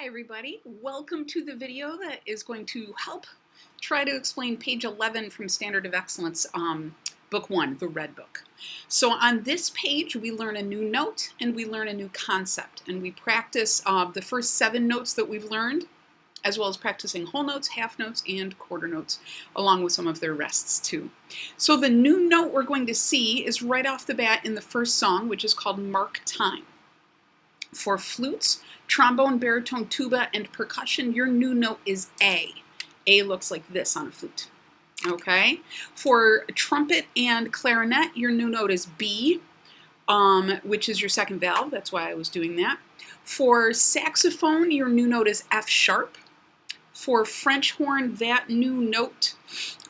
Hi everybody, welcome to the video that is going to help try to explain page 11 from Standard of Excellence, book 1, the Red Book. So on this page we learn a new note and we learn a new concept, and we practice the first 7 notes that we've learned, as well as practicing whole notes, half notes, and quarter notes, along with some of their rests too. So the new note we're going to see is right off the bat in the first song, which is called Mark Time. For flutes, trombone, baritone, tuba, and percussion, your new note is A. A looks like this on a flute. Okay? For trumpet and clarinet, your new note is B, which is your second valve. That's why I was doing that. For saxophone, your new note is F sharp. For French horn, that new note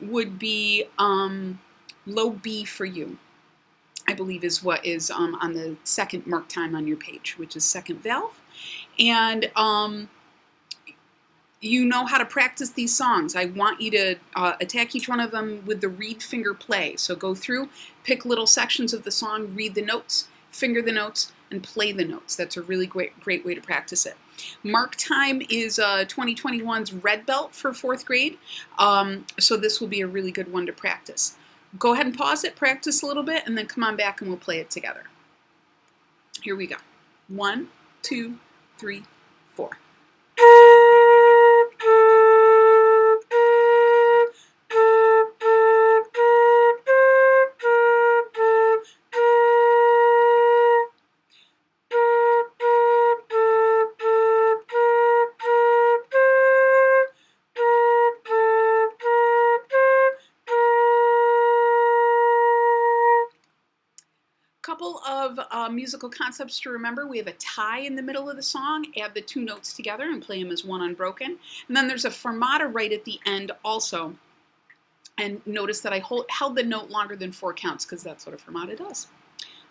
would be low B for you, I believe is what is on the second mark time on your page, which is second valve. And you know how to practice these songs. I want you to attack each one of them with the read, finger, play. So go through, pick little sections of the song, read the notes, finger the notes, and play the notes. That's a really great way to practice it. Mark Time is 2021's red belt for 4th grade, so this will be a really good one to practice. Go ahead and pause it, practice a little bit, and then come on back and we'll play it together. Here we go. 1, 2, 3, 4. Couple of musical concepts to remember. We have a tie in the middle of the song. Add the 2 notes together and play them as one unbroken. And then there's a fermata right at the end also. And notice that I held the note longer than 4 counts because that's what a fermata does.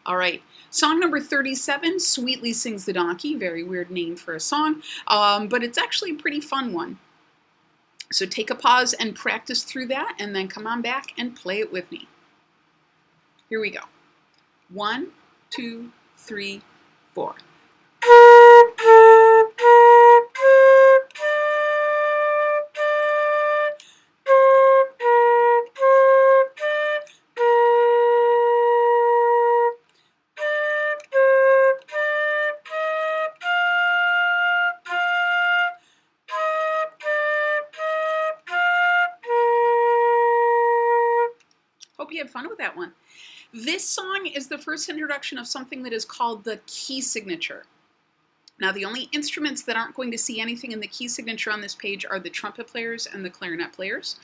All right, song number 37, Sweetly Sings the Donkey. Very weird name for a song, but it's actually a pretty fun one. So take a pause and practice through that, and then come on back and play it with me. Here we go. 1, 2, 3, 4. Hope you had fun with that one. This song is the first introduction of something that is called the key signature. Now, the only instruments that aren't going to see anything in the key signature on this page are the trumpet players and the clarinet players.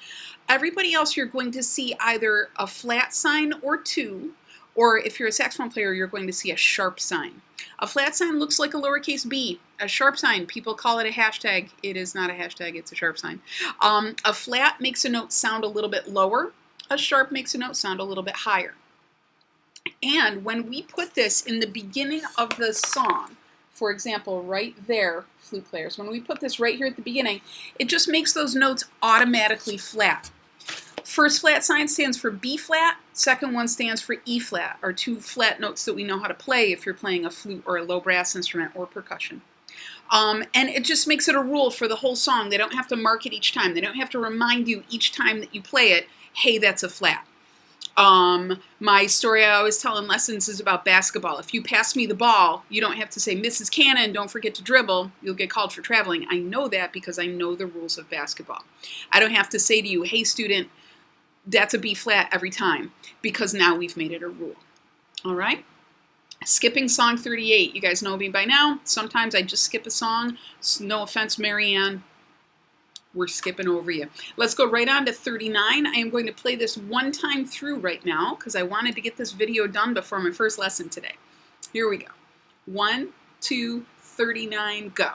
Everybody else, you're going to see either a flat sign or 2, or if you're a saxophone player, you're going to see a sharp sign. A flat sign looks like a lowercase b. A sharp sign, people call it a hashtag. It is not a hashtag, it's a sharp sign. A flat makes a note sound a little bit lower. A sharp makes a note sound a little bit higher. And when we put this in the beginning of the song, for example, right there, flute players, when we put this right here at the beginning, it just makes those notes automatically flat. First flat sign stands for B flat, second one stands for E flat, are 2 flat notes that we know how to play if you're playing a flute or a low brass instrument or percussion. And it just makes it a rule for the whole song. They don't have to mark it each time. They don't have to remind you each time that you play it, hey, that's a flat. My story I always tell in lessons is about basketball. If you pass me the ball, you don't have to say, Mrs. Cannon, don't forget to dribble. You'll get called for traveling. I know that because I know the rules of basketball. I don't have to say to you, hey, student, that's a B flat every time, because now we've made it a rule. All right? Skipping song 38. You guys know me by now. Sometimes I just skip a song. No offense, Marianne. We're skipping over you. Let's go right on to 39. I am going to play this one time through right now because I wanted to get this video done before my first lesson today. Here we go. 1, 2, 39, go.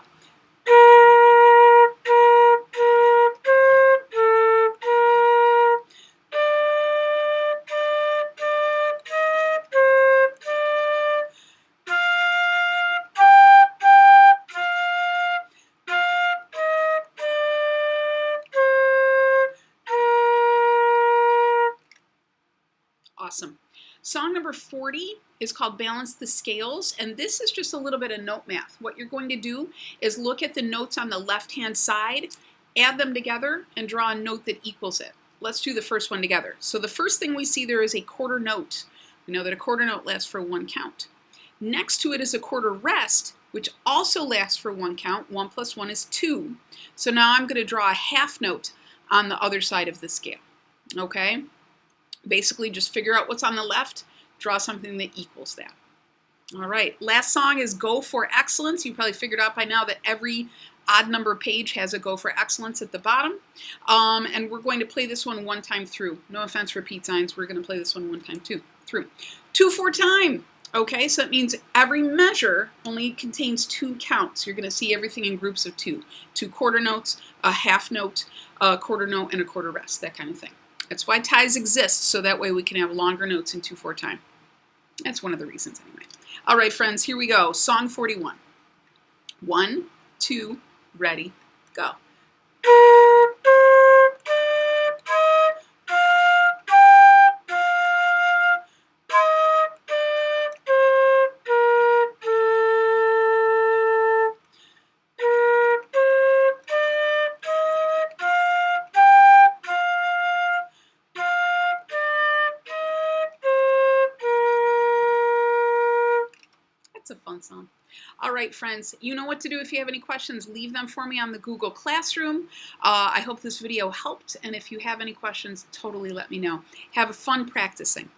Awesome. Song number 40 is called Balance the Scales, and this is just a little bit of note math. What you're going to do is look at the notes on the left-hand side, add them together, and draw a note that equals it. Let's do the first one together. So the first thing we see there is a quarter note. We know that a quarter note lasts for 1 count. Next to it is a quarter rest, which also lasts for 1 count. 1 plus 1 is 2. So now I'm going to draw a half note on the other side of the scale. Okay? Basically, just figure out what's on the left, draw something that equals that. All right, last song is Go for Excellence. You probably figured out by now that every odd number page has a Go for Excellence at the bottom. And we're going to play this one time through. No offense, repeat signs. We're going to play this one time through. 2/4 time. Okay, so that means every measure only contains 2 counts. You're going to see everything in groups of 2. 2 quarter notes, a half note, a quarter note, and a quarter rest, that kind of thing. That's why ties exist, so that way we can have longer notes in 2/4 time. That's one of the reasons anyway. All right, friends, here we go. Song 41. 1, 2, ready, go. A fun song. All right, friends, you know what to do. If you have any questions, leave them for me on the Google Classroom. I hope this video helped, and if you have any questions, totally let me know. Have fun practicing.